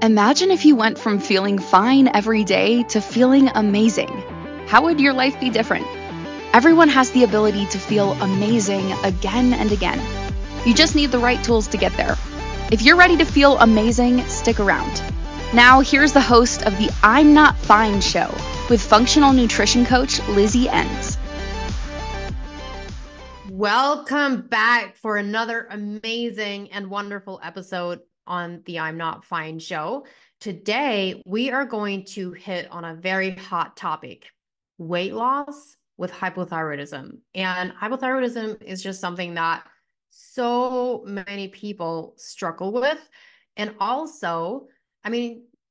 Imagine if you went from feeling fine every day to feeling amazing. How would your life be different? Everyone has the ability to feel amazing again and again. You just need the right tools to get there. If you're ready to feel amazing, stick around. Now, here's the host of the I'm Not Fine show with functional nutrition coach Lizzie Ens. Welcome back for another amazing and wonderful episode on the I'm Not Fine show. Today, we are going to hit on a very hot topic, weight loss with hypothyroidism. And hypothyroidism is just something that so many people struggle with. And also,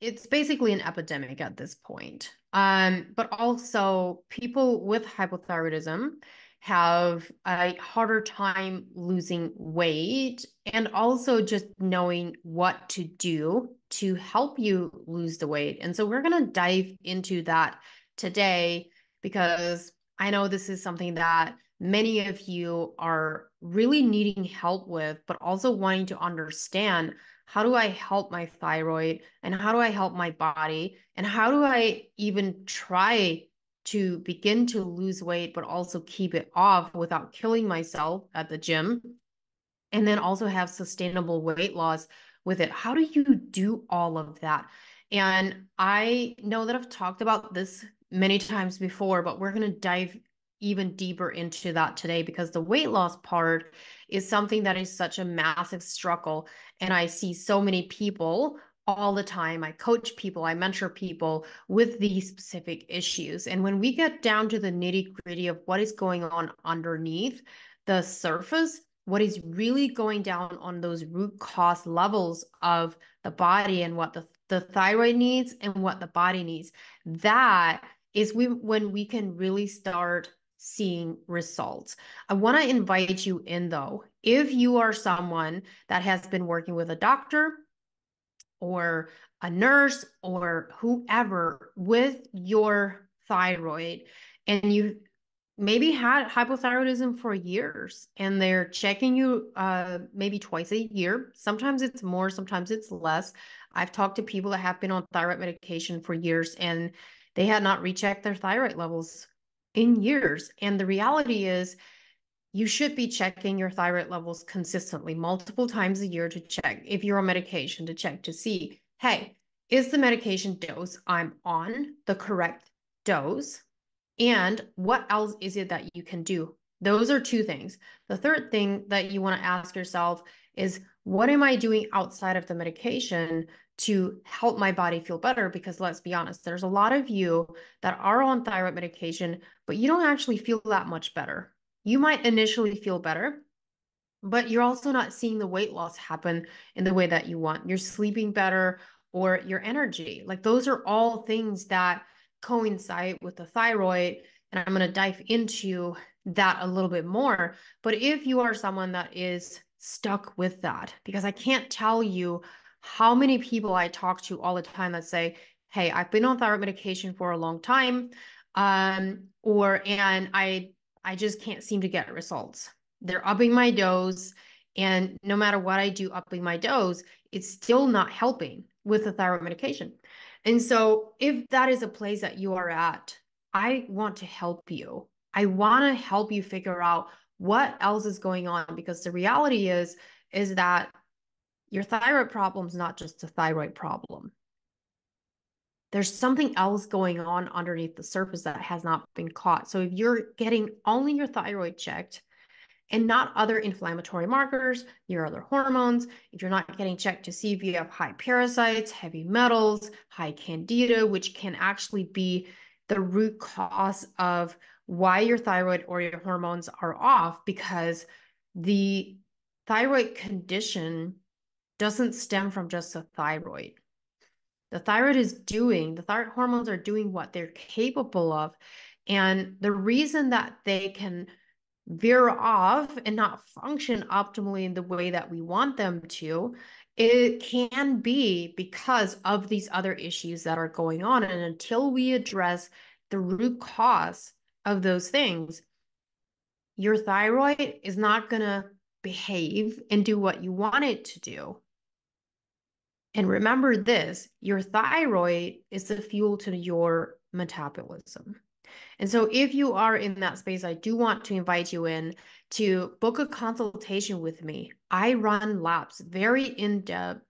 it's basically an epidemic at this point. But also people with hypothyroidism have a harder time losing weight and also just knowing what to do to help you lose the weight. And so we're going to dive into that today because I know this is something that many of you are really needing help with, but also wanting to understand, how do I help my thyroid and how do I help my body and how do I even try to begin to lose weight, but also keep it off without killing myself at the gym, and then also have sustainable weight loss with it. How do you do all of that? And I know that I've talked about this many times before, but we're going to dive even deeper into that today because the weight loss part is something that is such a massive struggle. And I see so many people all the time. I coach people, I mentor people with these specific issues. And when we get down to the nitty gritty of what is going on underneath the surface, what is really going down on those root cause levels of the body and what the thyroid needs and what the body needs, that is when we can really start seeing results. I want to invite you in though, if you are someone that has been working with a doctor or a nurse or whoever with your thyroid, and you maybe had hypothyroidism for years and they're checking you maybe twice a year. Sometimes it's more, sometimes it's less. I've talked to people that have been on thyroid medication for years and they had not rechecked their thyroid levels in years. And the reality is, you should be checking your thyroid levels consistently, multiple times a year to check if you're on medication, to check to see, hey, is the medication dose I'm on the correct dose? And what else is it that you can do? Those are two things. The third thing that you want to ask yourself is, what am I doing outside of the medication to help my body feel better? Because let's be honest, there's a lot of you that are on thyroid medication, but you don't actually feel that much better. You might initially feel better, but you're also not seeing the weight loss happen in the way that you want. You're sleeping better or your energy. Like those are all things that coincide with the thyroid. And I'm going to dive into that a little bit more. But if you are someone that is stuck with that, because I can't tell you how many people I talk to all the time that say, hey, I've been on thyroid medication for a long time. And I just can't seem to get results. They're upping my dose. And no matter what I do upping my dose, it's still not helping with the thyroid medication. And so if that is a place that you are at, I want to help you. I want to help you figure out what else is going on, because the reality is that your thyroid problem is not just a thyroid problem. There's something else going on underneath the surface that has not been caught. So if you're getting only your thyroid checked and not other inflammatory markers, your other hormones, if you're not getting checked to see if you have high parasites, heavy metals, high candida, which can actually be the root cause of why your thyroid or your hormones are off, because the thyroid condition doesn't stem from just the thyroid. The thyroid hormones are doing what they're capable of. And the reason that they can veer off and not function optimally in the way that we want them to, it can be because of these other issues that are going on. And until we address the root cause of those things, your thyroid is not going to behave and do what you want it to do. And remember this, your thyroid is the fuel to your metabolism. And so if you are in that space, I do want to invite you in to book a consultation with me. I run labs, very in-depth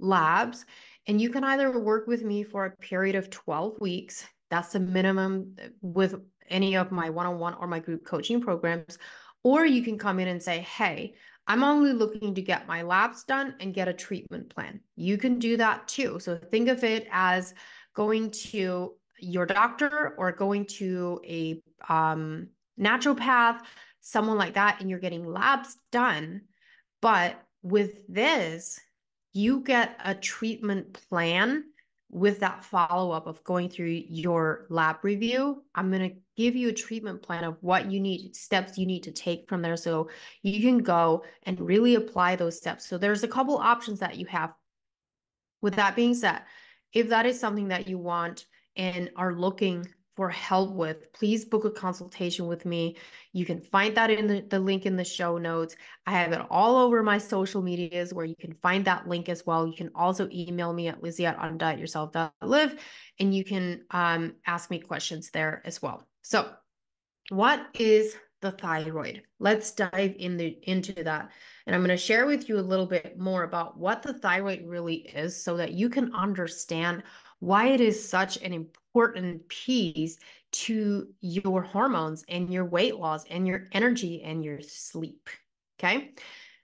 labs, and you can either work with me for a period of 12 weeks. That's the minimum with any of my one-on-one or my group coaching programs. Or you can come in and say, hey, I'm only looking to get my labs done and get a treatment plan. You can do that too. So think of it as going to your doctor or going to a naturopath, someone like that, and you're getting labs done. But with this, you get a treatment plan with that follow-up of going through your lab review. I'm going to give you a treatment plan of what you need, steps you need to take from there, so you can go and really apply those steps. So there's a couple options that you have. With that being said, if that is something that you want and are looking for help with, please book a consultation with me. You can find that in the link in the show notes. I have it all over my social medias where you can find that link as well. You can also email me at lizzie@undietyourself.live, and you can ask me questions there as well. So what is the thyroid? Let's dive into that. And I'm going to share with you a little bit more about what the thyroid really is so that you can understand why it is such an important piece to your hormones and your weight loss and your energy and your sleep. Okay.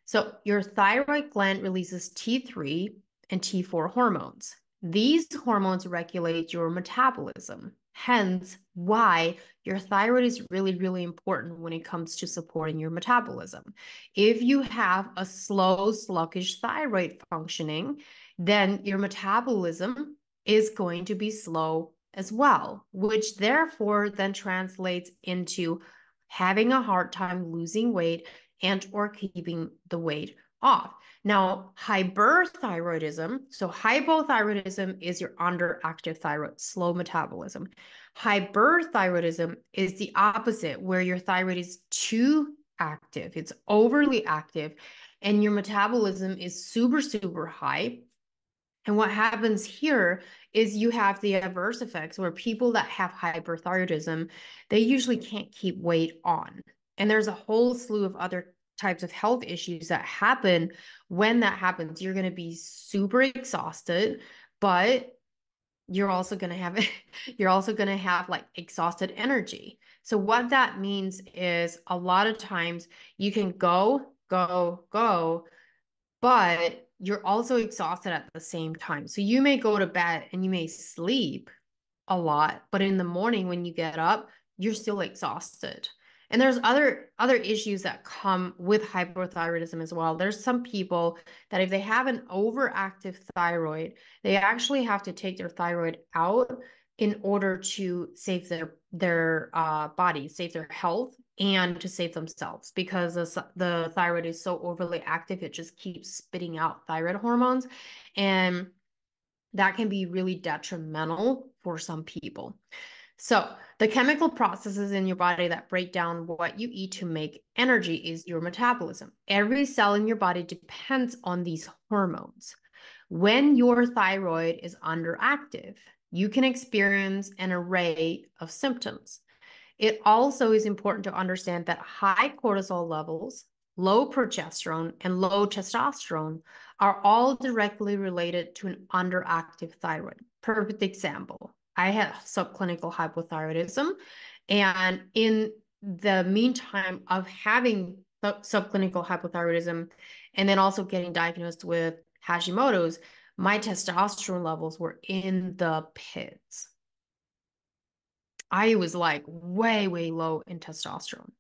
So your thyroid gland releases T3 and T4 hormones. These hormones regulate your metabolism, hence why your thyroid is really, really important when it comes to supporting your metabolism. If you have a slow, sluggish thyroid functioning, then your metabolism is going to be slow as well, which therefore then translates into having a hard time losing weight and or keeping the weight off. Now, hyperthyroidism, so hypothyroidism is your underactive thyroid, slow metabolism. Hyperthyroidism is the opposite, where your thyroid is too active, it's overly active, and your metabolism is super, super high. And what happens here is you have the adverse effects where people that have hyperthyroidism, they usually can't keep weight on. And there's a whole slew of other types of health issues that happen when that happens. You're going to be super exhausted, but you're also going to have like exhausted energy. So what that means is a lot of times you can go, but you're also exhausted at the same time. So you may go to bed and you may sleep a lot, but in the morning when you get up, you're still exhausted. And there's other issues that come with hypothyroidism as well. There's some people that if they have an overactive thyroid, they actually have to take their thyroid out in order to save their body, save their health, and to save themselves, because the thyroid is so overly active, it just keeps spitting out thyroid hormones, and that can be really detrimental for some people. So the chemical processes in your body that break down what you eat to make energy is your metabolism. Every cell in your body depends on these hormones. When your thyroid is underactive, you can experience an array of symptoms. It also is important to understand that high cortisol levels, low progesterone, and low testosterone are all directly related to an underactive thyroid. Perfect example. I had subclinical hypothyroidism, and in the meantime of having subclinical hypothyroidism and then also getting diagnosed with Hashimoto's, my testosterone levels were in the pits. I was like way, way low in testosterone.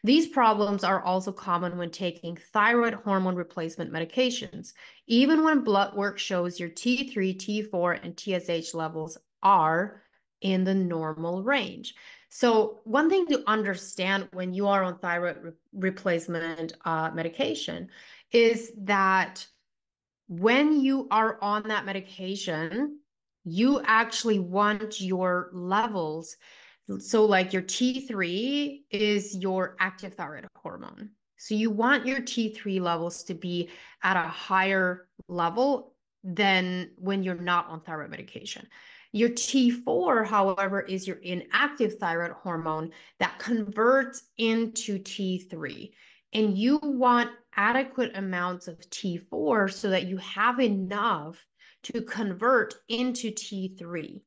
These problems are also common when taking thyroid hormone replacement medications, even when blood work shows your T3, T4, and TSH levels are in the normal range. So one thing to understand when you are on thyroid replacement medication is that when you are on that medication, you actually want your levels. So like your T3 is your active thyroid hormone. So you want your T3 levels to be at a higher level than when you're not on thyroid medication. Your T4, however, is your inactive thyroid hormone that converts into T3. And you want adequate amounts of T4 so that you have enough to convert into T3.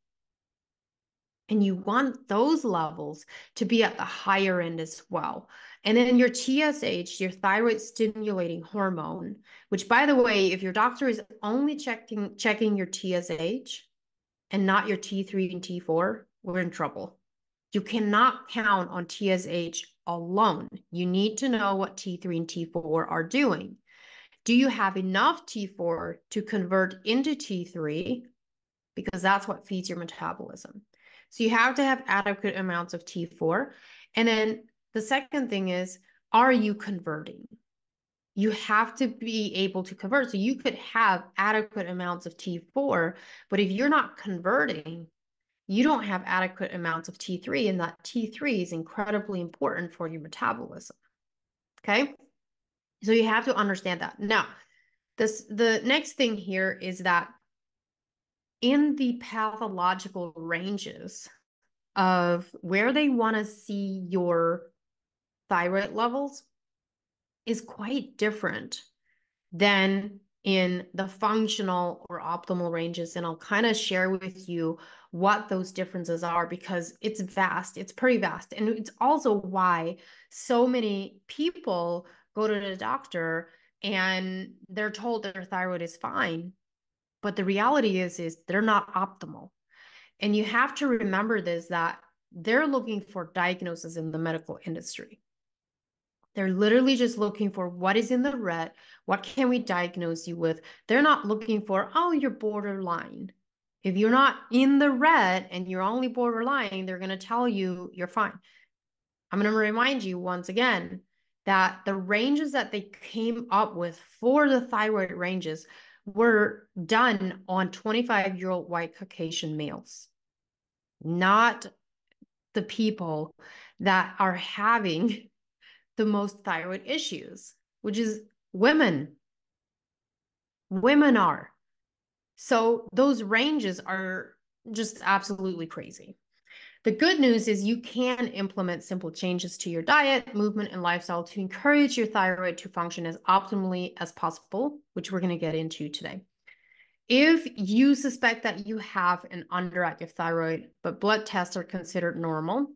And you want those levels to be at the higher end as well. And then your TSH, your thyroid stimulating hormone, which, by the way, if your doctor is only checking your TSH and not your T3 and T4, we're in trouble. You cannot count on TSH alone. You need to know what T3 and T4 are doing. Do you have enough T4 to convert into T3? Because that's what feeds your metabolism. So you have to have adequate amounts of T4. And then the second thing is, are you converting? You have to be able to convert. So you could have adequate amounts of T4, but if you're not converting, you don't have adequate amounts of T3, and that T3 is incredibly important for your metabolism. Okay? So you have to understand that. Now, the next thing here is that in the pathological ranges of where they want to see your thyroid levels is quite different than in the functional or optimal ranges. And I'll kind of share with you what those differences are because it's vast. It's pretty vast. And it's also why so many people go to the doctor and they're told their thyroid is fine. But the reality is they're not optimal. And you have to remember this, that they're looking for diagnosis in the medical industry. They're literally just looking for what is in the red, what can we diagnose you with? They're not looking for, oh, you're borderline. If you're not in the red and you're only borderline, they're going to tell you you're fine. I'm going to remind you once again that the ranges that they came up with for the thyroid ranges were done on 25-year-old white Caucasian males, not the people that are having the most thyroid issues, which is women. Women are. So those ranges are just absolutely crazy. The good news is you can implement simple changes to your diet, movement, and lifestyle to encourage your thyroid to function as optimally as possible, which we're going to get into today. If you suspect that you have an underactive thyroid, but blood tests are considered normal,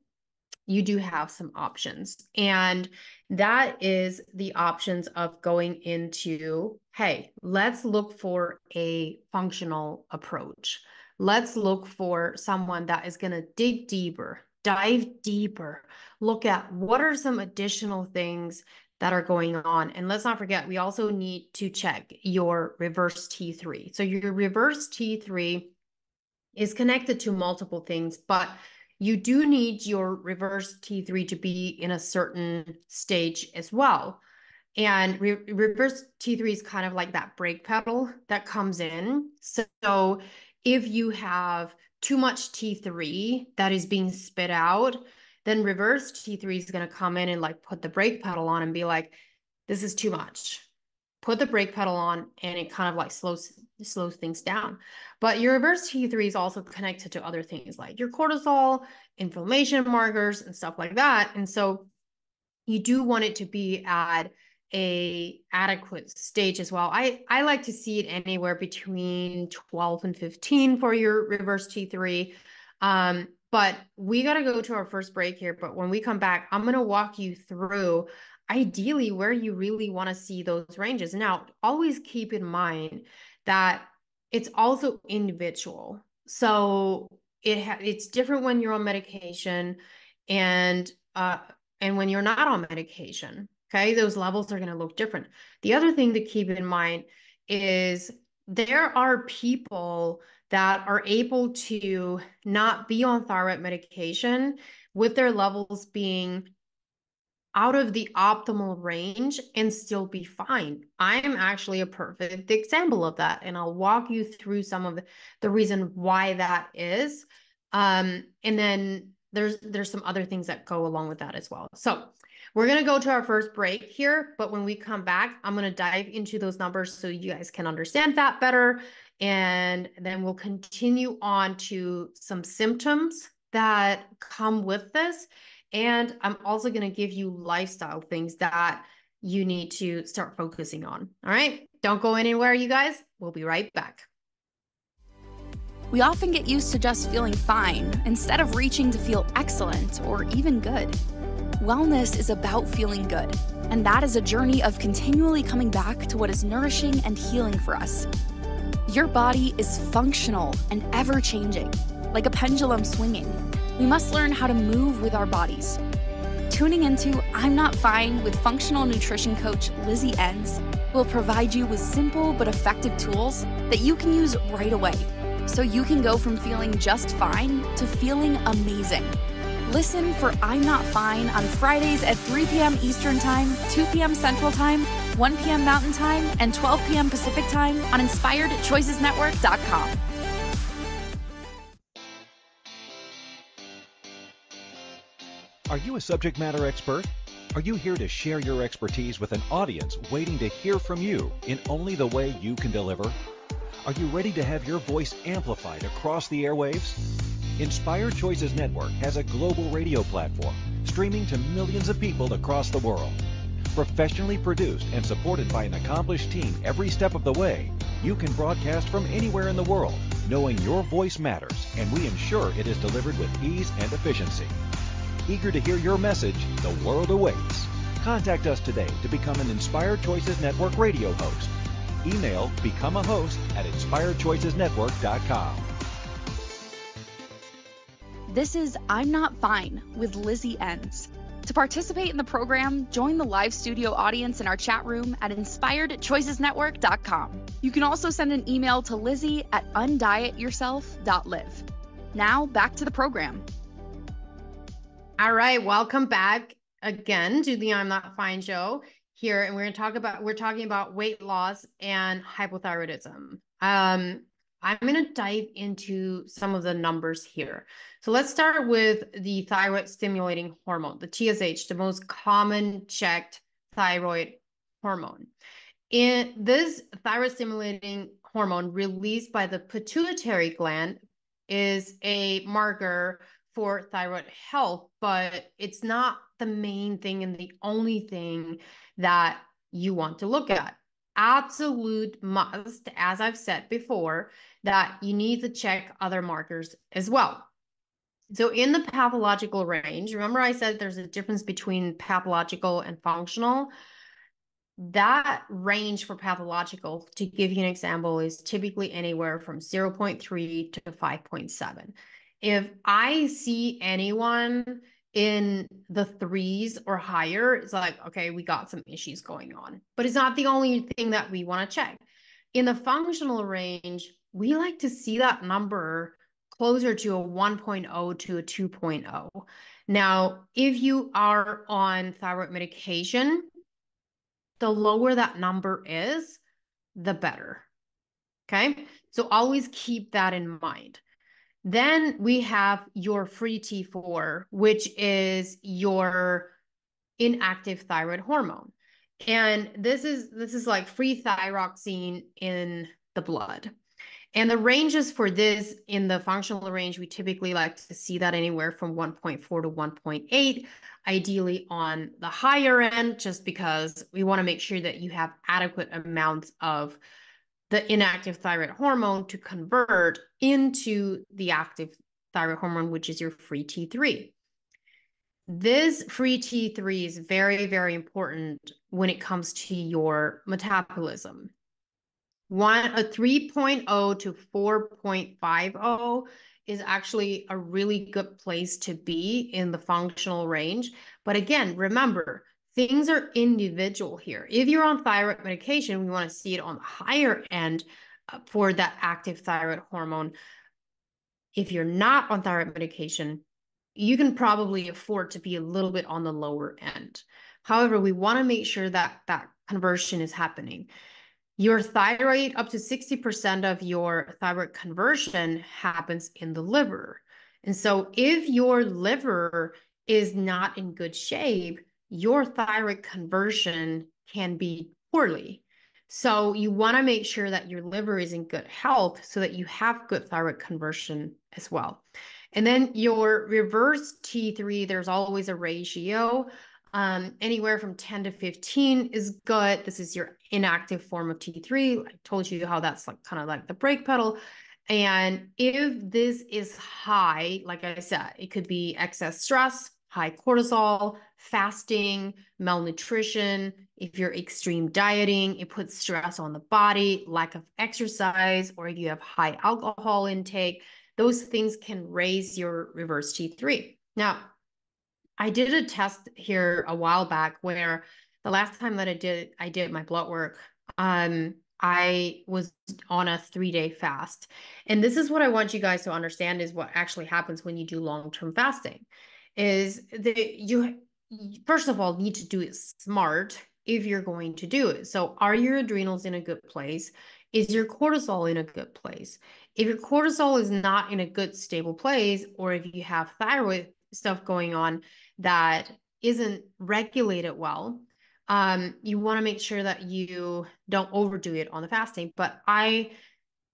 you do have some options. And that is the options of going into, hey, let's look for a functional approach. Let's look for someone that is going to dig deeper, dive deeper, look at what are some additional things that are going on. And let's not forget, we also need to check your reverse T3. So your reverse T3 is connected to multiple things, but you do need your reverse T3 to be in a certain stage as well. And reverse T3 is kind of like that brake pedal that comes in. So if you have too much T3 that is being spit out, then reverse T3 is going to come in and like put the brake pedal on and be like, this is too much. Put the brake pedal on and it kind of like slows things down. But your reverse T3 is also connected to other things like your cortisol, inflammation markers, and stuff like that. And so you do want it to be at a adequate stage as well. I like to see it anywhere between 12 and 15 for your reverse T3. But we got to go to our first break here. But when we come back, I'm going to walk you through ideally where you really want to see those ranges. Now, always keep in mind that it's also individual. So it's different when you're on medication and when you're not on medication. Okay, those levels are going to look different. The other thing to keep in mind is there are people that are able to not be on thyroid medication with their levels being out of the optimal range and still be fine. I am actually a perfect example of that. And I'll walk you through some of the reason why that is. And then there's some other things that go along with that as well. So we're going to go to our first break here, but when we come back, I'm going to dive into those numbers so you guys can understand that better And then we'll continue on to some symptoms that come with this. And I'm also going to give you lifestyle things that you need to start focusing on. All right. Don't go anywhere, you guys. We'll be right back. We often get used to just feeling fine instead of reaching to feel excellent or even good. Wellness is about feeling good, and that is a journey of continually coming back to what is nourishing and healing for us. Your body is functional and ever-changing, like a pendulum swinging. We must learn how to move with our bodies. Tuning into I'm Not Fine with functional nutrition coach Lizzie Ens will provide you with simple but effective tools that you can use right away, so you can go from feeling just fine to feeling amazing. Listen for I'm Not Fine on Fridays at 3 p.m. Eastern Time, 2 p.m. Central Time, 1 p.m. Mountain Time, and 12 p.m. Pacific Time on InspiredChoicesNetwork.com. Are you a subject matter expert? Are you here to share your expertise with an audience waiting to hear from you in only the way you can deliver? Are you ready to have your voice amplified across the airwaves? Inspired Choices Network has a global radio platform streaming to millions of people across the world. Professionally produced and supported by an accomplished team every step of the way, you can broadcast from anywhere in the world, knowing your voice matters, and we ensure it is delivered with ease and efficiency. Eager to hear your message, the world awaits. Contact us today to become an Inspired Choices Network radio host. Email become a host at inspiredchoicesnetwork.com. This is I'm Not Fine with Lizzie Ens. To participate in the program, join the live studio audience in our chat room at inspiredchoicesnetwork.com. You can also send an email to Lizzie at undietyourself.live. Now, back to the program. All right, welcome back again to the I'm Not Fine show here, and we're talking about weight loss and hypothyroidism. I'm going to dive into some of the numbers here. So let's start with the thyroid stimulating hormone, the TSH, the most common checked thyroid hormone. In this thyroid stimulating hormone released by the pituitary gland is a marker for thyroid health, but it's not the main thing and the only thing that you want to look at. Absolute must, as I've said before, that you need to check other markers as well. So in the pathological range, remember I said there's a difference between pathological and functional. That range for pathological, to give you an example, is typically anywhere from 0.3 to 5.7. If I see anyone in the threes or higher, it's like, okay, we got some issues going on. But it's not the only thing that we want to check. In the functional range, we like to see that number closer to a 1.0 to a 2.0. Now, if you are on thyroid medication, the lower that number is, the better. Okay, so always keep that in mind. Then we have your free T4, which is your inactive thyroid hormone. And this is like free thyroxine in the blood. And the ranges for this in the functional range, we typically like to see that anywhere from 1.4 to 1.8, ideally on the higher end, just because we want to make sure that you have adequate amounts of the inactive thyroid hormone to convert into the active thyroid hormone, which is your free T3. This free T3 is very, very important when it comes to your metabolism. A 3.0 to 4.50 is actually a really good place to be in the functional range. But again, remember, things are individual here. If you're on thyroid medication, we want to see it on the higher end for that active thyroid hormone. If you're not on thyroid medication, you can probably afford to be a little bit on the lower end. However, we want to make sure that that conversion is happening. Your thyroid, up to 60% of your thyroid conversion happens in the liver. And so if your liver is not in good shape, your thyroid conversion can be poorly. So you want to make sure that your liver is in good health so that you have good thyroid conversion as well. And then your reverse T3, there's always a ratio. Anywhere from 10 to 15 is good. This is your inactive form of T3. I told you how that's like kind of like the brake pedal. And if this is high, like I said, it could be excess stress, high cortisol, fasting, malnutrition. If you're extreme dieting, it puts stress on the body, lack of exercise, or if you have high alcohol intake, those things can raise your reverse T3. Now, I did a test here a while back where the last time that I did my blood work, I was on a 3-day fast. And this is what I want you guys to understand is what actually happens when you do long-term fasting is that you first of all need to do it smart if you're going to do it. So are your adrenals in a good place? Is your cortisol in a good place? If your cortisol is not in a good stable place, or if you have thyroid stuff going on that isn't regulated well, you want to make sure that you don't overdo it on the fasting. But I,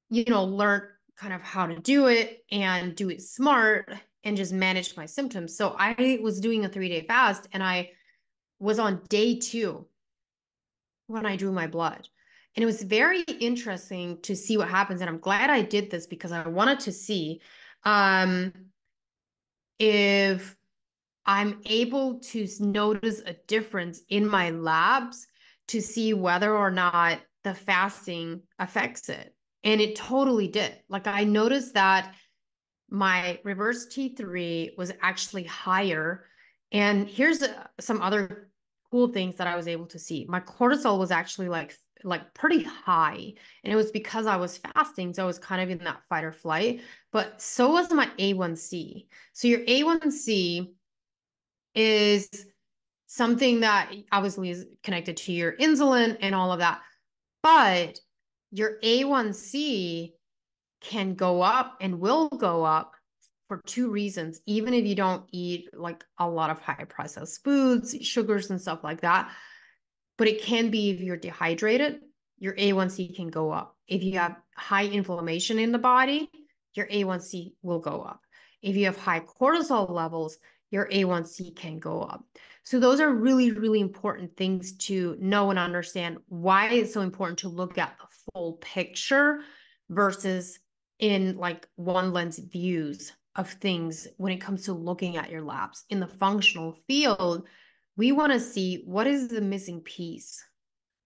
learned kind of how to do it and do it smart and just manage my symptoms. So I was doing a 3-day fast and I was on day 2 when I drew my blood. And it was very interesting to see what happens. And I'm glad I did this because I wanted to see if I'm able to notice a difference in my labs to see whether or not the fasting affects it. And it totally did. Like I noticed that my reverse T3 was actually higher. And here's some other cool things that I was able to see. My cortisol was actually like pretty high, and it was because I was fasting, so I was kind of in that fight or flight. But so was my A1C. So your A1C is something that obviously is connected to your insulin and all of that. But your A1C can go up and will go up for 2 reasons, even if you don't eat like a lot of high processed foods, sugars, and stuff like that. But it can be if you're dehydrated, your A1C can go up. If you have high inflammation in the body, your A1C will go up. If you have high cortisol levels, your A1C can go up. So those are really, really important things to know and understand why it's so important to look at the full picture versus in like one lens views of things when it comes to looking at your labs. In the functional field, we want to see what is the missing piece.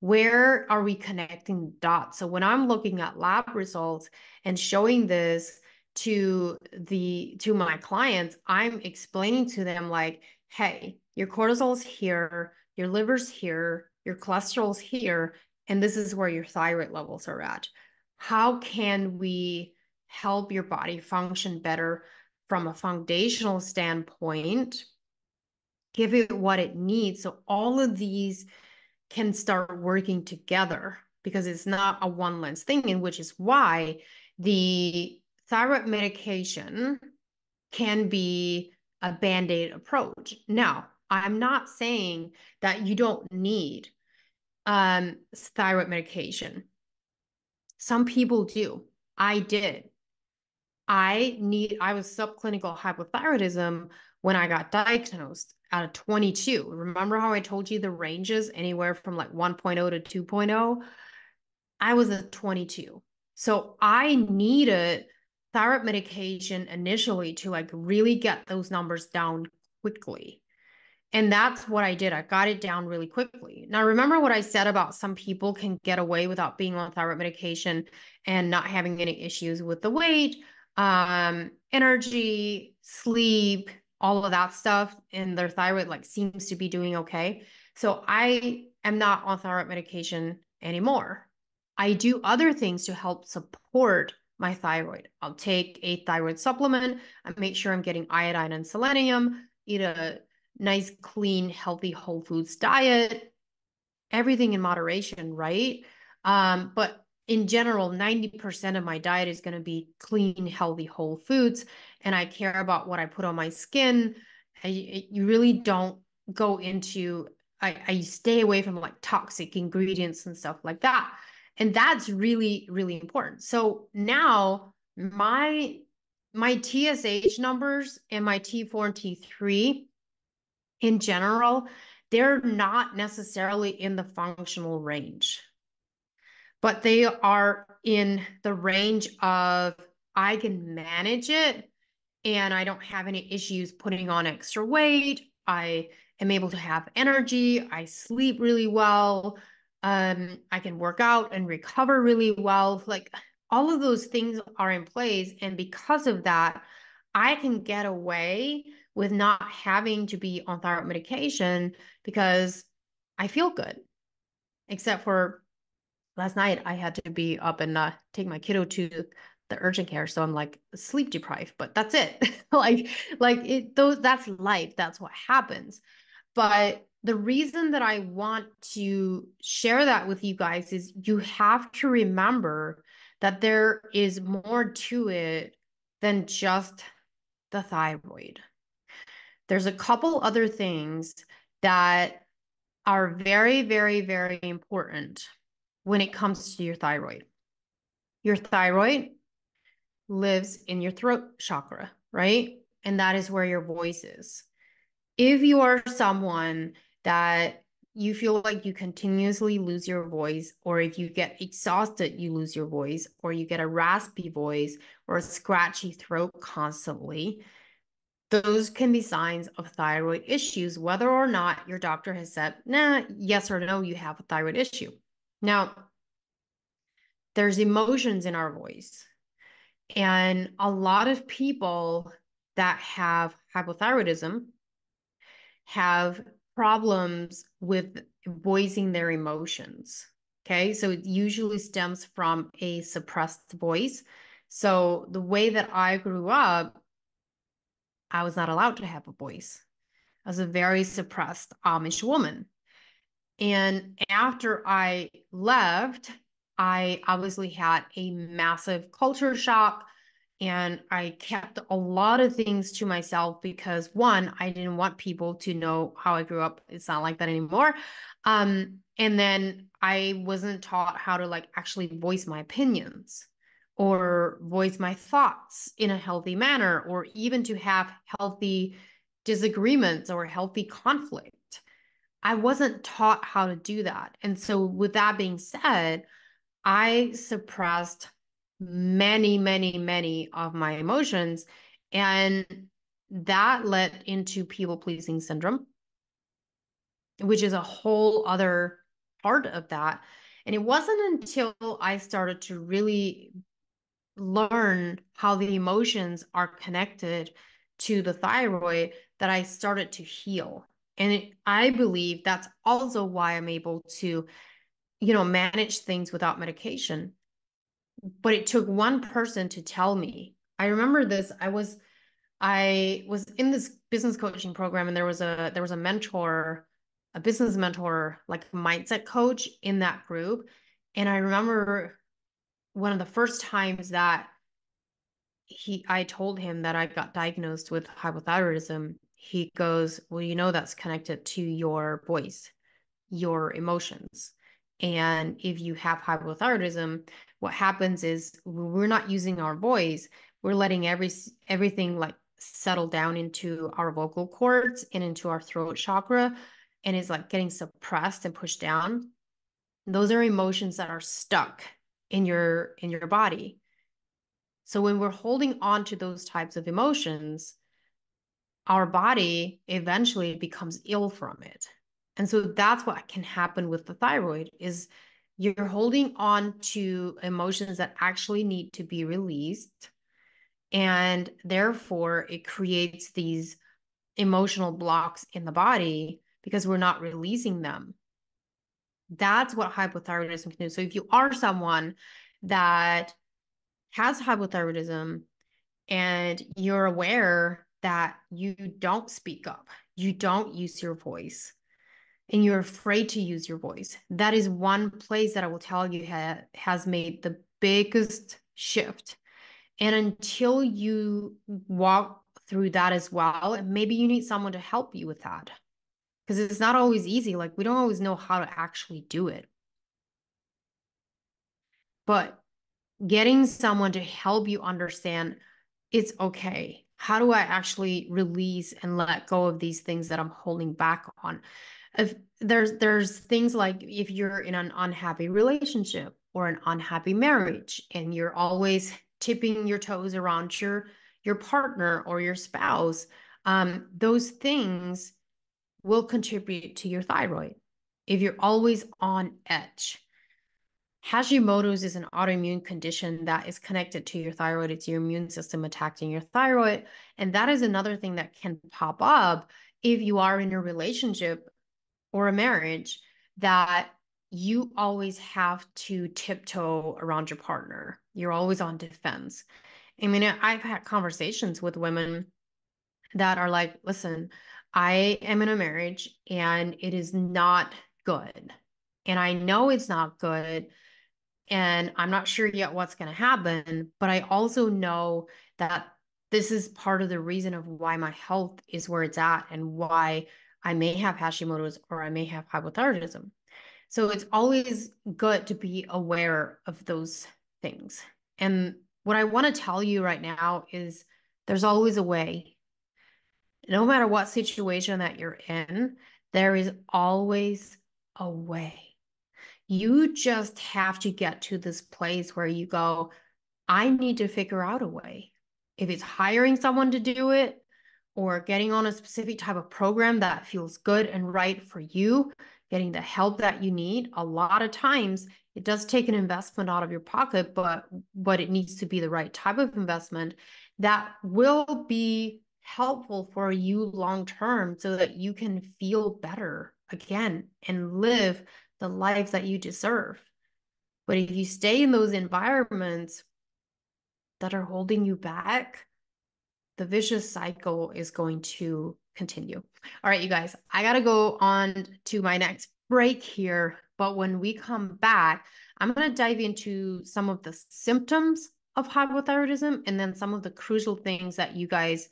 Where are we connecting dots? So when I'm looking at lab results and showing this to my clients, I'm explaining to them like, hey, your cortisol's here, your liver's here, your cholesterol's here, and this is where your thyroid levels are at. How can we help your body function better from a foundational standpoint? Give it what it needs. So all of these can start working together because it's not a one lens thing, and which is why the thyroid medication can be a band-aid approach. Now, I'm not saying that you don't need thyroid medication. Some people do. I did. I was subclinical hypothyroidism when I got diagnosed at 22. Remember how I told you the ranges anywhere from like 1.0 to 2.0? I was at 22. So I needed thyroid medication initially to like really get those numbers down quickly. And that's what I did. I got it down really quickly. Now, remember what I said about some people can get away without being on thyroid medication and not having any issues with the weight, energy, sleep, all of that stuff, and their thyroid like seems to be doing okay. So I am not on thyroid medication anymore. I do other things to help support my thyroid. I'll take a thyroid supplement. I make sure I'm getting iodine and selenium, eat a nice, clean, healthy whole foods diet, everything in moderation, right? But in general, 90% of my diet is going to be clean, healthy, whole foods. And I care about what I put on my skin. You really don't go into I stay away from like toxic ingredients and stuff like that. And that's really, really important. So now my TSH numbers and my T4 and T3 in general, they're not necessarily in the functional range, but they are in the range of I can manage it and I don't have any issues putting on extra weight. I am able to have energy. I sleep really well. I can work out and recover really well. Like all of those things are in place. And because of that, I can get away with not having to be on thyroid medication because I feel good. Except for last night, I had to be up and take my kiddo to the urgent care, so I'm like sleep deprived, but that's it. That's life. That's what happens. But the reason that I want to share that with you guys is you have to remember that there is more to it than just the thyroid. There's a couple other things that are very, very, very important when it comes to your thyroid. Your thyroid lives in your throat chakra, right? And that is where your voice is. If you are someone that you feel like you continuously lose your voice, or if you get exhausted, you lose your voice, or you get a raspy voice or a scratchy throat constantly, those can be signs of thyroid issues, whether or not your doctor has said, nah, yes or no, you have a thyroid issue. Now, there's emotions in our voice. And a lot of people that have hypothyroidism have problems with voicing their emotions. Okay. So it usually stems from a suppressed voice. So the way that I grew up, I was not allowed to have a voice. I was a very suppressed Amish woman. And after I left, I obviously had a massive culture shock and I kept a lot of things to myself because one, I didn't want people to know how I grew up. It's not like that anymore. And then I wasn't taught how to like actually voice my opinions or voice my thoughts in a healthy manner, or even to have healthy disagreements or healthy conflict. I wasn't taught how to do that. And so with that being said, I suppressed many, many, many of my emotions. And that led into people pleasing syndrome, which is a whole other part of that. And it wasn't until I started to really learn how the emotions are connected to the thyroid that I started to heal. And I believe that's also why I'm able to, manage things without medication. But it took one person to tell me. I remember this. I was in this business coaching program, and there was a mentor, a business mentor, like a mindset coach in that group. And I remember one of the first times that I told him that I got diagnosed with hypothyroidism. He goes, well, that's connected to your voice, your emotions. And if you have hypothyroidism, what happens is we're not using our voice. We're letting everything like settle down into our vocal cords and into our throat chakra, and is like getting suppressed and pushed down. Those are emotions that are stuck in your body. So when we're holding on to those types of emotions, our body eventually becomes ill from it. And so that's what can happen with the thyroid is you're holding on to emotions that actually need to be released. And therefore it creates these emotional blocks in the body because we're not releasing them. That's what hypothyroidism can do. So if you are someone that has hypothyroidism and you're aware that you don't speak up, you don't use your voice, and you're afraid to use your voice, that is one place that I will tell you has made the biggest shift. And until you walk through that as well, maybe you need someone to help you with that. because it's not always easy. Like, we don't always know how to actually do it. But getting someone to help you understand it's okay. How do I actually release and let go of these things that I'm holding back on? If there's things like if you're in an unhappy relationship or an unhappy marriage and you're always tipping your toes around your partner or your spouse, those things will contribute to your thyroid. If you're always on edge, Hashimoto's is an autoimmune condition that is connected to your thyroid. It's your immune system attacking your thyroid. And that is another thing that can pop up if you are in a relationship or a marriage that you always have to tiptoe around your partner. You're always on defense. I mean, I've had conversations with women that are like, listen, I am in a marriage and it is not good. And I know it's not good. And I'm not sure yet what's going to happen, but I also know that this is part of the reason of why my health is where it's at and why I may have Hashimoto's or I may have hypothyroidism. So it's always good to be aware of those things. And what I want to tell you right now is there's always a way. No matter what situation that you're in, there is always a way. You just have to get to this place where you go, I need to figure out a way. If it's hiring someone to do it or getting on a specific type of program that feels good and right for you, getting the help that you need, a lot of times it does take an investment out of your pocket, but it needs to be the right type of investment that will be helpful for you long term so that you can feel better again and live the life that you deserve. But if you stay in those environments that are holding you back, the vicious cycle is going to continue. All right, you guys, I got to go on to my next break here. But when we come back, I'm going to dive into some of the symptoms of hypothyroidism and then some of the crucial things that you guys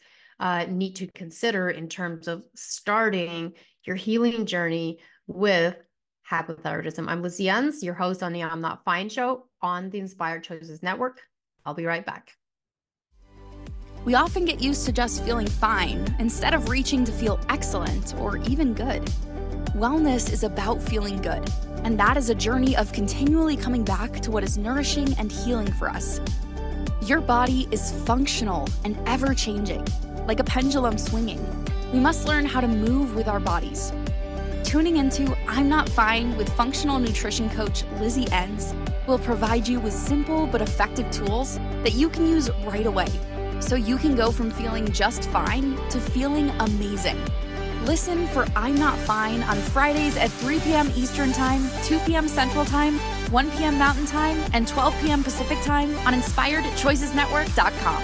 need to consider in terms of starting your healing journey with hypothyroidism. I'm Lizzie Ens, your host on the I'm Not Fine show on the Inspired Choices Network. I'll be right back. We often get used to just feeling fine instead of reaching to feel excellent or even good. Wellness is about feeling good, and that is a journey of continually coming back to what is nourishing and healing for us. Your body is functional and ever-changing, like a pendulum swinging. We must learn how to move with our bodies. Tuning into I'm Not Fine with functional nutrition coach Lizzie Ens will provide you with simple but effective tools that you can use right away so you can go from feeling just fine to feeling amazing. Listen for I'm Not Fine on Fridays at 3 p.m. Eastern Time, 2 p.m. Central Time, 1 p.m. Mountain Time, and 12 p.m. Pacific Time on InspiredChoicesNetwork.com.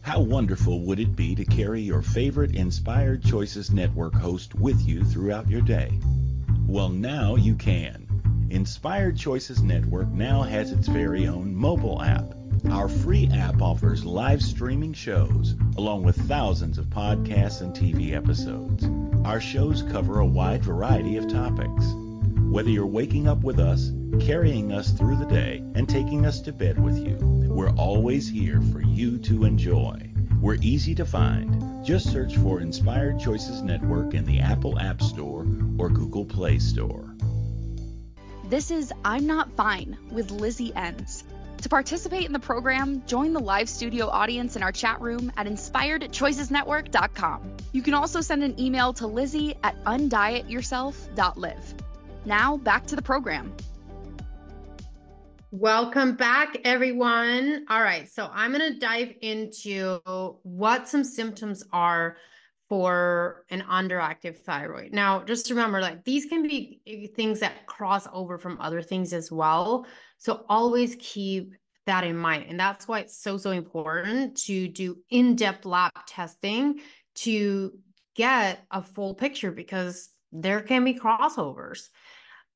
How wonderful would it be to carry your favorite Inspired Choices Network host with you throughout your day? Well, now you can. Inspired Choices Network now has its very own mobile app. Our free app offers live streaming shows, along with thousands of podcasts and TV episodes. Our shows cover a wide variety of topics. Whether you're waking up with us, carrying us through the day, and taking us to bed with you, we're always here for you to enjoy. We're easy to find. Just search for Inspired Choices Network in the Apple App Store or Google Play Store. This is I'm Not Fine with Lizzie Ens. To participate in the program, join the live studio audience in our chat room at InspiredChoicesNetwork.com. You can also send an email to Lizzie at undietyourself.live. Now, back to the program. Welcome back, everyone. All right, so I'm going to dive into what some symptoms are for an underactive thyroid. Now, just remember, like, these can be things that cross over from other things as well. So always keep that in mind. And that's why it's so important to do in-depth lab testing to get a full picture, because there can be crossovers.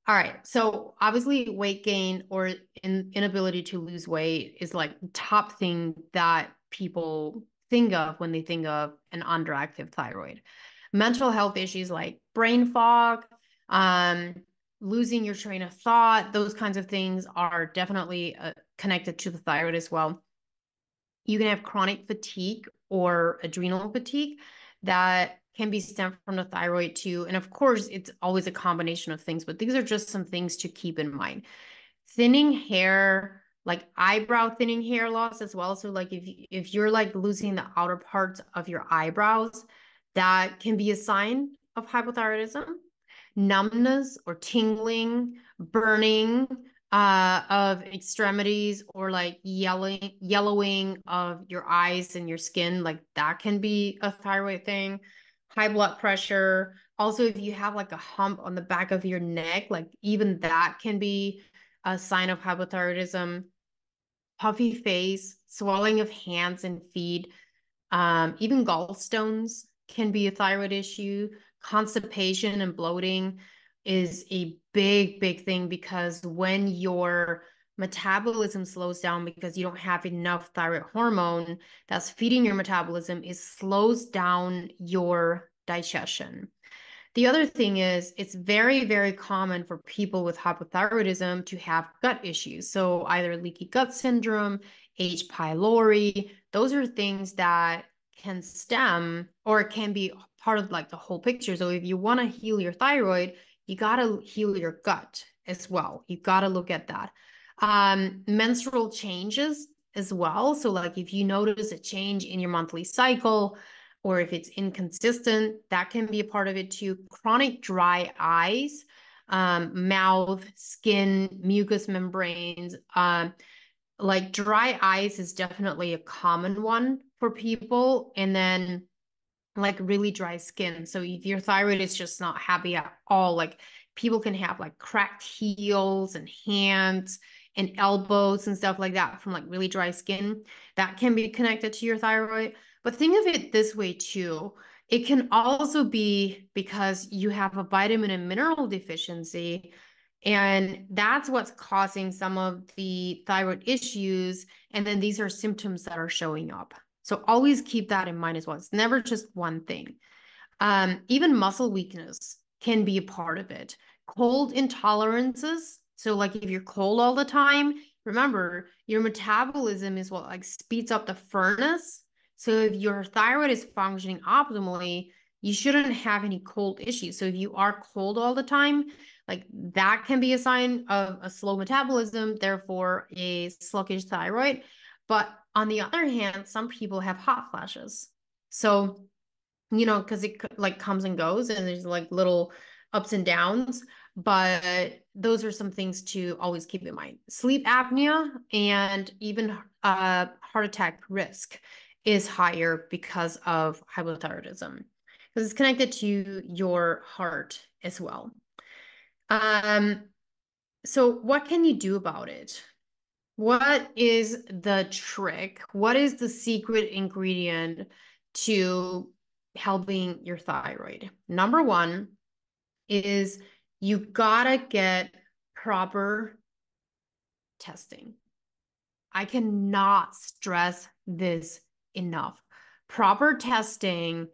All right. So obviously weight gain or inability to lose weight is like the top thing that people think of when they think of an underactive thyroid. Mental health issues like brain fog, losing your train of thought, those kinds of things are definitely connected to the thyroid as well. You can have chronic fatigue or adrenal fatigue that can be stemmed from the thyroid too. And of course, it's always a combination of things, but these are just some things to keep in mind. Thinning hair, like eyebrow thinning hair loss as well. So like if you're like losing the outer parts of your eyebrows, that can be a sign of hypothyroidism. Numbness or tingling, burning of extremities, or like yellowing of your eyes and your skin, like that can be a thyroid thing. High blood pressure. Also, if you have like a hump on the back of your neck, like even that can be a sign of hypothyroidism. Puffy face, swelling of hands and feet, even gallstones can be a thyroid issue. Constipation and bloating is a big, big thing, because when your metabolism slows down because you don't have enough thyroid hormone that's feeding your metabolism, it slows down your digestion. The other thing is, it's very, very common for people with hypothyroidism to have gut issues. So either leaky gut syndrome, H. pylori, those are things that can stem or can be part of like the whole picture. So if you want to heal your thyroid, you got to heal your gut as well. You got to look at that. Menstrual changes as well. So like if you notice a change in your monthly cycle, or if it's inconsistent, that can be a part of it too. Chronic dry eyes, mouth, skin, mucous membranes. Like dry eyes is definitely a common one for people. And then like really dry skin. So if your thyroid is just not happy at all, like people can have like cracked heels and hands and elbows and stuff like that from like really dry skin. That can be connected to your thyroid. But think of it this way too. It can also be because you have a vitamin and mineral deficiency, and that's what's causing some of the thyroid issues. And then these are symptoms that are showing up. So always keep that in mind as well. It's never just one thing. Even muscle weakness can be a part of it. Cold intolerances. So like if you're cold all the time, remember your metabolism is what like speeds up the furnace. So if your thyroid is functioning optimally, you shouldn't have any cold issues. So if you are cold all the time, like that can be a sign of a slow metabolism, therefore a sluggish thyroid. But on the other hand, some people have hot flashes. So, you know, because it like comes and goes and there's like little ups and downs. But those are some things to always keep in mind. Sleep apnea and even heart attack risk is higher because of hypothyroidism, because it's connected to your heart as well. So what can you do about it? What is the trick? What is the secret ingredient to helping your thyroid? Number one is you gotta get proper testing. I cannot stress this enough. Proper testing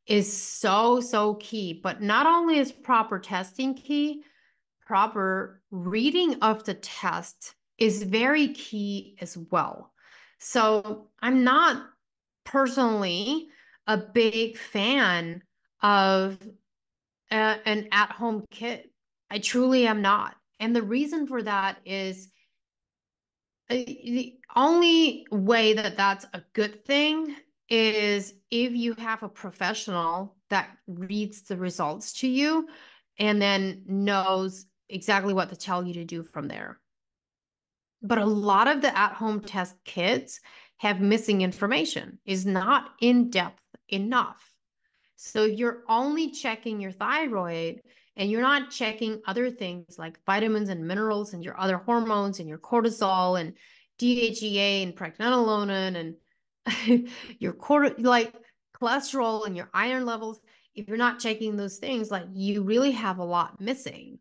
is so, so key. But not only is proper testing key, proper reading of the test is very key as well. So I'm not personally a big fan of an at-home kit. I truly am not. And the reason for that is the only way that that's a good thing is if you have a professional that reads the results to you and then knows exactly what to tell you to do from there. But a lot of the at-home test kits have missing information, is not in-depth enough. So you're only checking your thyroid and you're not checking other things like vitamins and minerals and your other hormones and your cortisol and DHEA and pregnenolone and your like cholesterol and your iron levels. If you're not checking those things, like you really have a lot missing.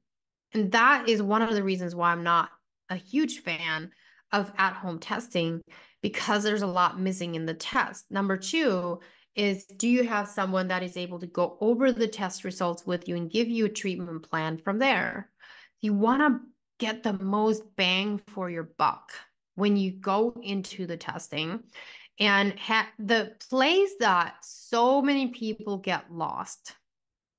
And that is one of the reasons why I'm not a huge fan of at-home testing, because there's a lot missing in the test. Number two is, do you have someone that is able to go over the test results with you and give you a treatment plan from there? You want to get the most bang for your buck when you go into the testing. And the place that so many people get lost.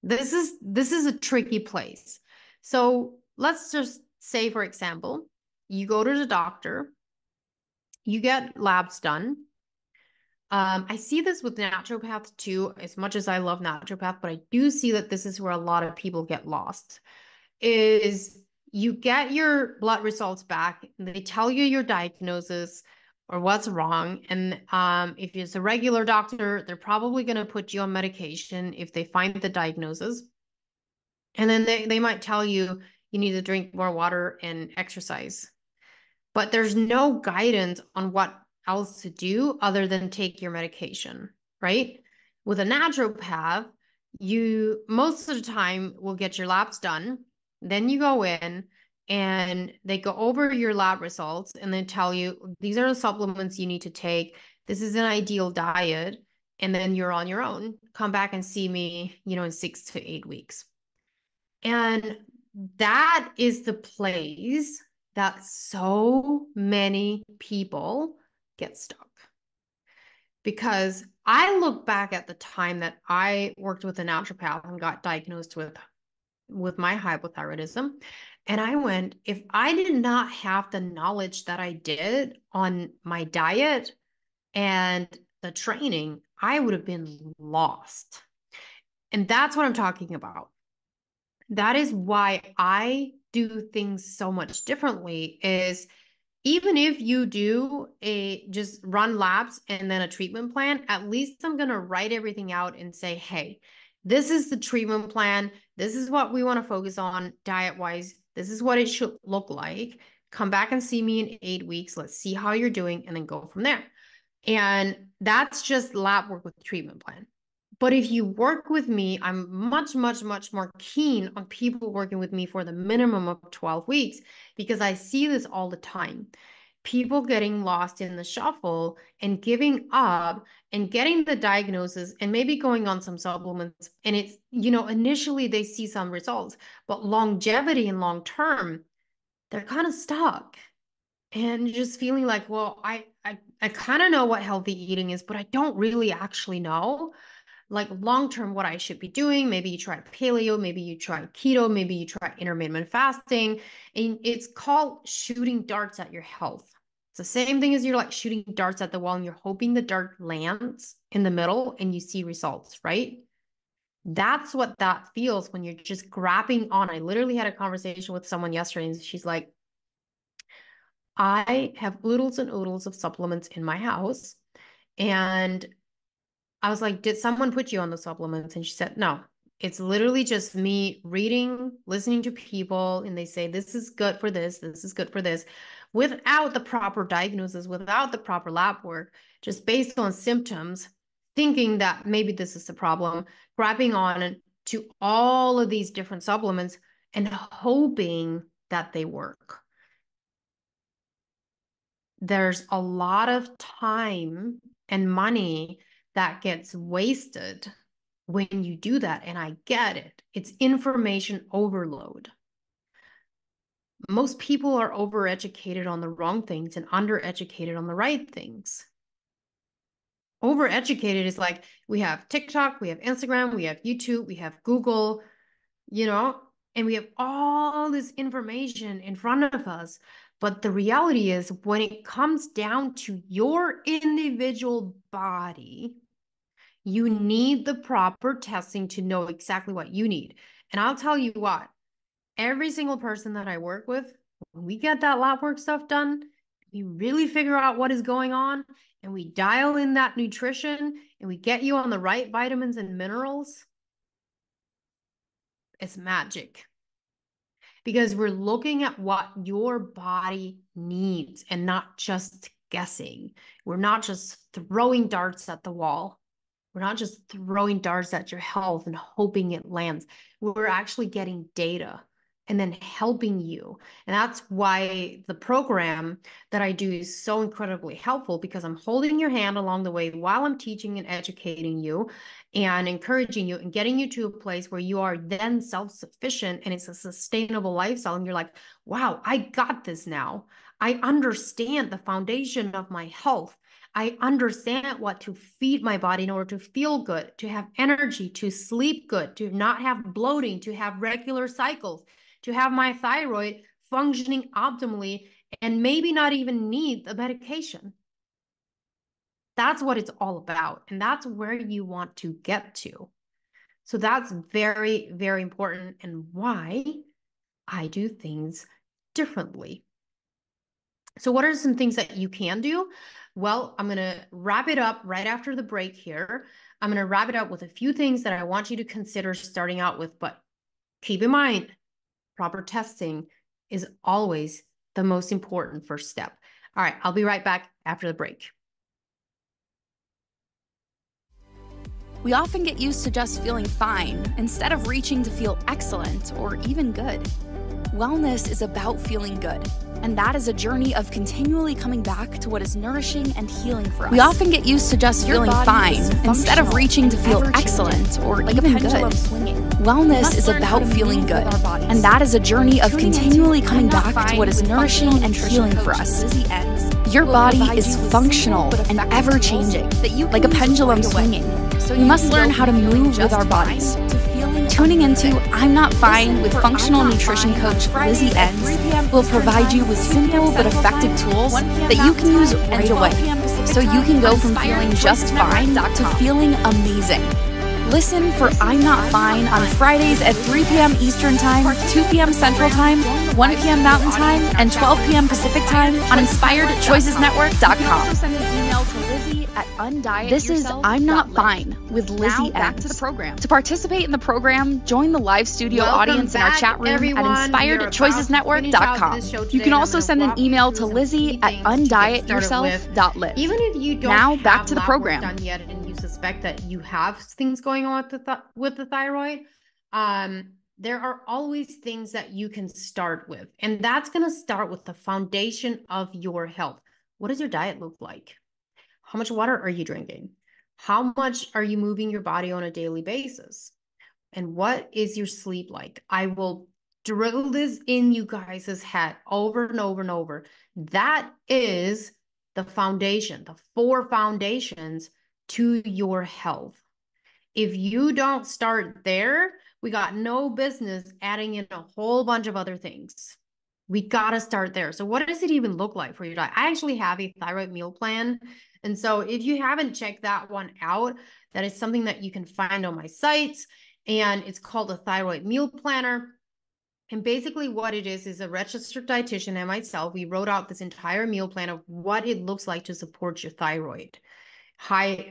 This is a tricky place. So let's just say, for example, you go to the doctor, you get labs done. I see this with naturopaths too, as much as I love naturopath, but I do see that this is where a lot of people get lost, is you get your blood results back, and they tell you your diagnosis or what's wrong. And if it's a regular doctor, they're probably going to put you on medication if they find the diagnosis. And then they might tell you you need to drink more water and exercise. But there's no guidance on what else to do other than take your medication, right? With a naturopath, you most of the time will get your labs done. Then you go in and they go over your lab results and then tell you, these are the supplements you need to take. This is an ideal diet. And then you're on your own. Come back and see me, in 6 to 8 weeks. And that is the place that so many people get stuck. Because I look back at the time that I worked with a naturopath and got diagnosed with my hypothyroidism. And I went, if I did not have the knowledge that I did on my diet and the training, I would have been lost. And that's what I'm talking about. That is why I do things so much differently, is even if you do just run labs and then a treatment plan, at least I'm going to write everything out and say, hey, this is the treatment plan. This is what we want to focus on diet-wise. This is what it should look like. Come back and see me in 8 weeks. Let's see how you're doing and then go from there. And that's just lab work with the treatment plan. But if you work with me, I'm much, much, much more keen on people working with me for the minimum of 12 weeks, because I see this all the time. People getting lost in the shuffle and giving up and getting the diagnosis and maybe going on some supplements. And it's, initially they see some results, but longevity and long term, they're kind of stuck and just feeling like, well, I kind of know what healthy eating is, but I don't really actually know. Like long-term what I should be doing. Maybe you try paleo, maybe you try keto, maybe you try intermittent fasting. And it's called shooting darts at your health. It's the same thing as you're like shooting darts at the wall and you're hoping the dart lands in the middle and you see results, right? That's what that feels when you're just grabbing on. I literally had a conversation with someone yesterday and she's like, I have oodles and oodles of supplements in my house. And I was like, did someone put you on the supplements? And she said, no, it's literally just me reading, listening to people. And they say, this is good for this. This is good for this, without the proper diagnosis, without the proper lab work, just based on symptoms, thinking that maybe this is the problem, grabbing on to all of these different supplements and hoping that they work. There's a lot of time and money that gets wasted when you do that. And I get it. It's information overload. Most people are overeducated on the wrong things and undereducated on the right things. Overeducated is like, we have TikTok, we have Instagram, we have YouTube, we have Google, and we have all this information in front of us. But the reality is, when it comes down to your individual body, you need the proper testing to know exactly what you need. And I'll tell you what, every single person that I work with, when we get that lab work stuff done, we really figure out what is going on and we dial in that nutrition and we get you on the right vitamins and minerals. It's magic. Because we're looking at what your body needs and not just guessing. We're not just throwing darts at the wall. We're not just throwing darts at your health and hoping it lands. We're actually getting data and then helping you. And that's why the program that I do is so incredibly helpful, because I'm holding your hand along the way while I'm teaching and educating you and encouraging you and getting you to a place where you are then self-sufficient and it's a sustainable lifestyle. And you're like, wow, I got this now. I understand the foundation of my health. I understand what to feed my body in order to feel good, to have energy, to sleep good, to not have bloating, to have regular cycles, to have my thyroid functioning optimally, and maybe not even need the medication. That's what it's all about. And that's where you want to get to. So that's very, very important, and why I do things differently. So what are some things that you can do? Well, I'm going to wrap it up right after the break here. I'm going to wrap it up with a few things that I want you to consider starting out with, but keep in mind, proper testing is always the most important first step. All right, I'll be right back after the break. We often get used to just feeling fine instead of reaching to feel excellent or even good. Wellness is about feeling good, and that is a journey of continually coming back to what is nourishing and healing for us. We often get used to just feeling fine instead of reaching to feel excellent or even good. Wellness is about feeling good, and that is a journey of continually coming back to what is nourishing and healing for us. Lizzie Ens. Your body is functional and ever-changing, like a pendulum swinging. We must learn how to move with our bodies. Tuning into I'm Not Fine with functional nutrition coach Lizzie Ens will provide you with simple but effective tools that you can use right away, so you can go from feeling just fine to feeling amazing. Listen for I'm Not Fine on Fridays at 3 p.m. Eastern Time, 2 p.m. Central Time, 1 p.m. Mountain Time, and 12 p.m. Pacific Time on InspiredChoicesNetwork.com. Send an email to Lizzie at undiet. This is I'm Not Fine with Lizzie Ens. Back to the program. To participate in the program, join the live studio audience in our chat room at InspiredChoicesNetwork.com. You can also send an email to Lizzie at undietyourself.live. Even if you don't now have back to the lab program. work done yet, and you suspect that you have things going on with the thyroid, there are always things that you can start with, and that's going to start with the foundation of your health. What does your diet look like? How much water are you drinking? How much are you moving your body on a daily basis? And what is your sleep like? I will drill this in you guys' head over and over and over. That is the foundation, the 4 foundations to your health. If you don't start there, we got no business adding in a whole bunch of other things. We got to start there. So what does it even look like for your diet? I actually have a thyroid meal plan. And so if you haven't checked that one out, that is something that you can find on my sites. And it's called a thyroid meal planner. And basically what it is a registered dietitian and myself, we wrote out this entire meal plan of what it looks like to support your thyroid.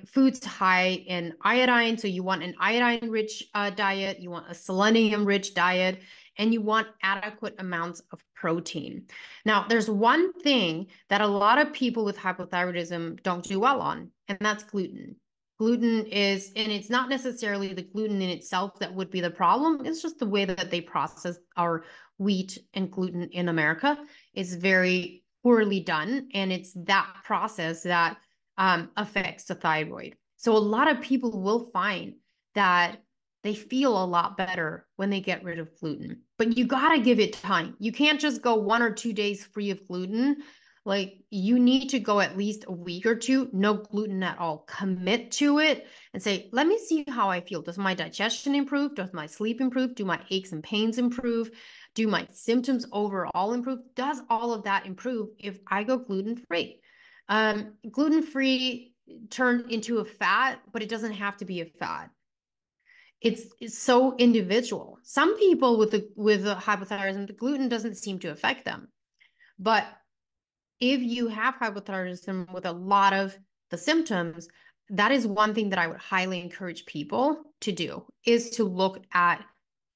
Foods high in iodine. So you want an iodine-rich diet, you want a selenium-rich diet, and you want adequate amounts of protein. Now, there's one thing that a lot of people with hypothyroidism don't do well on, and that's gluten. Gluten is, and it's not necessarily the gluten in itself that would be the problem. It's just the way that they process our wheat and gluten in America is very poorly done. And it's that process that affects the thyroid. So a lot of people will find that they feel a lot better when they get rid of gluten, but you got to give it time. You can't just go 1 or 2 days free of gluten. Like, you need to go at least a week or 2, no gluten at all. Commit to it and say, let me see how I feel. Does my digestion improve? Does my sleep improve? Do my aches and pains improve? Do my symptoms overall improve? Does all of that improve if I go gluten-free? Gluten-free turned into a fad, but it doesn't have to be a fad. It's so individual. Some people with hypothyroidism, the gluten doesn't seem to affect them. But if you have hypothyroidism with a lot of the symptoms, that is one thing that I would highly encourage people to do, is to look at,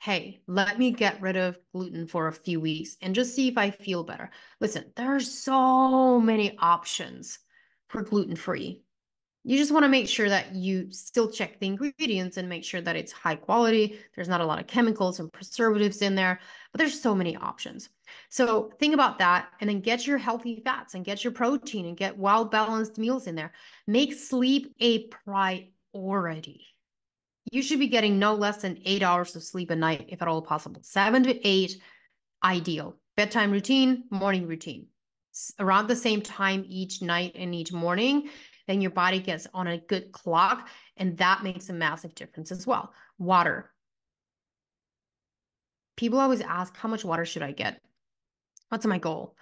hey, let me get rid of gluten for a few weeks and just see if I feel better. Listen, there are so many options for gluten-free. You just want to make sure that you still check the ingredients and make sure that it's high quality. There's not a lot of chemicals and preservatives in there, but there's so many options. So think about that, and then get your healthy fats and get your protein and get well-balanced meals in there. Make sleep a priority. You should be getting no less than 8 hours of sleep a night, if at all possible. 7 to 8, ideal. Bedtime routine, morning routine. Around the same time each night and each morning, then your body gets on a good clock, and that makes a massive difference as well. Water. People always ask, how much water should I get? What's my goal?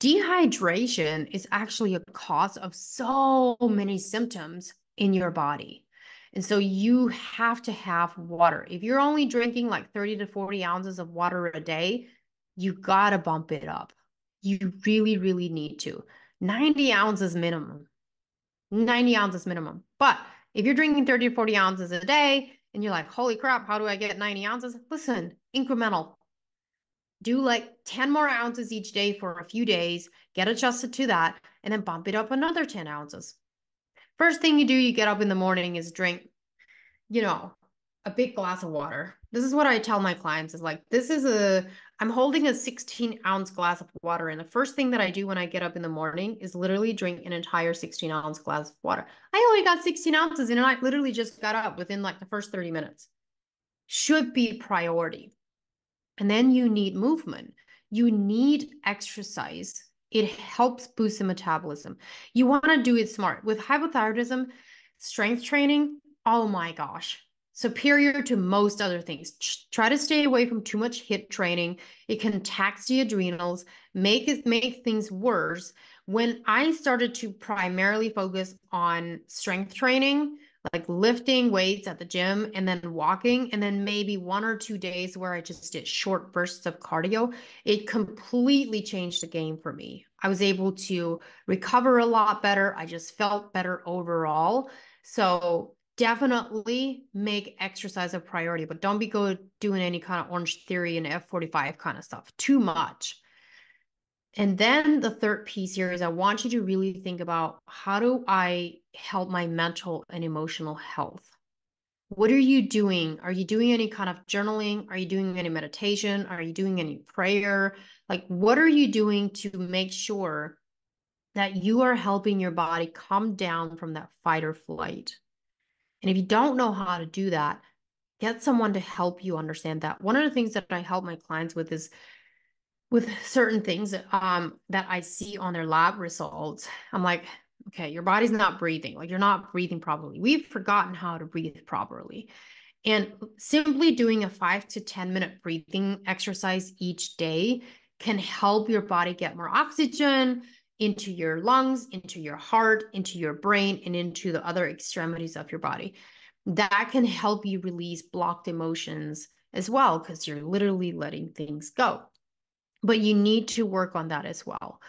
Dehydration is actually a cause of so many symptoms in your body. And so you have to have water. If you're only drinking like 30 to 40 ounces of water a day, you got to bump it up. You really, really need to. 90 ounces minimum. 90 ounces minimum. But if you're drinking 30 to 40 ounces a day and you're like, holy crap, how do I get 90 ounces? Listen, incremental. Do like 10 more ounces each day for a few days, get adjusted to that, and then bump it up another 10 ounces. First thing you do, you get up in the morning is drink, a big glass of water. This is what I tell my clients is like, I'm holding a 16-ounce glass of water. And the first thing that I do when I get up in the morning is literally drink an entire 16-ounce glass of water. I only got 16 ounces and I literally just got up within like the first 30 minutes. Should be priority. And then you need movement. You need exercise. It helps boost the metabolism. You want to do it smart. With hypothyroidism, strength training, oh my gosh, superior to most other things. Try to stay away from too much HIIT training. It can tax the adrenals, make things worse. When I started to primarily focus on strength training, like lifting weights at the gym and then walking, and then maybe 1 or 2 days where I just did short bursts of cardio, it completely changed the game for me. I was able to recover a lot better. I just felt better overall. So definitely make exercise a priority, but don't be doing any kind of Orange Theory and F45 kind of stuff. Too much. And then the third piece here is I want you to really think about, how do I help my mental and emotional health? What are you doing? Are you doing any kind of journaling? Are you doing any meditation? Are you doing any prayer? Like, what are you doing to make sure that you are helping your body come down from that fight or flight? And if you don't know how to do that, get someone to help you understand that. One of the things that I help my clients with is with certain things that I see on their lab results. I'm like, okay, your body's not breathing. Like, you're not breathing properly. We've forgotten how to breathe properly. And simply doing a 5 to 10 minute breathing exercise each day can help your body get more oxygen into your lungs, into your heart, into your brain, and into the other extremities of your body. That can help you release blocked emotions as well, because you're literally letting things go. But you need to work on that as well.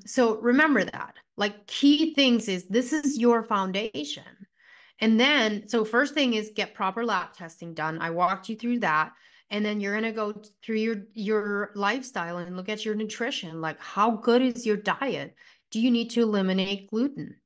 So remember that, like, key things is this is your foundation. And then, so first thing is get proper lab testing done. I walked you through that. And then you're going to go through your lifestyle and look at your nutrition. Like, how good is your diet? Do you need to eliminate gluten?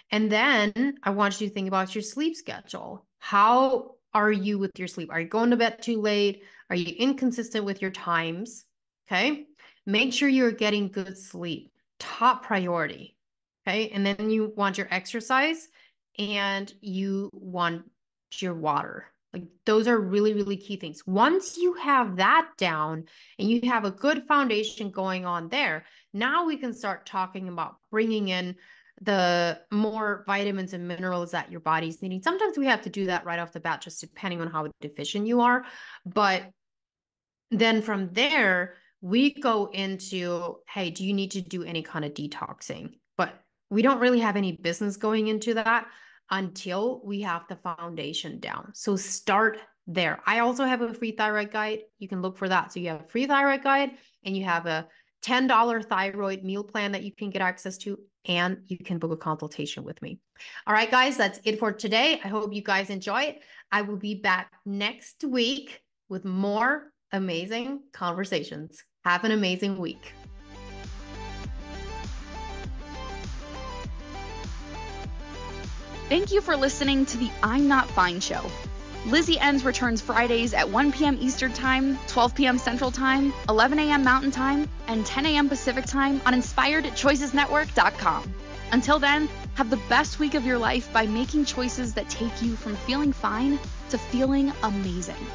And then I want you to think about your sleep schedule. How are you with your sleep? Are you going to bed too late? Are you inconsistent with your times? Okay. Make sure you're getting good sleep. Top priority. Okay. And then you want your exercise and you want your water. Like, those are really, really key things. Once you have that down and you have a good foundation going on there, now we can start talking about bringing in the more vitamins and minerals that your body's needing. Sometimes we have to do that right off the bat, just depending on how deficient you are. But then from there, we go into, hey, do you need to do any kind of detoxing? But we don't really have any business going into that until we have the foundation down. So start there. I also have a free thyroid guide. You can look for that. So you have a free thyroid guide and you have a $10 thyroid meal plan that you can get access to, and you can book a consultation with me. All right, guys, that's it for today. I hope you guys enjoy it. I will be back next week with more amazing conversations. Have an amazing week. Thank you for listening to the I'm Not Fine show. Lizzie Ens returns Fridays at 1 p.m. Eastern Time, 12 p.m. Central Time, 11 a.m. Mountain Time, and 10 a.m. Pacific Time on InspiredChoicesNetwork.com. Until then, have the best week of your life by making choices that take you from feeling fine to feeling amazing.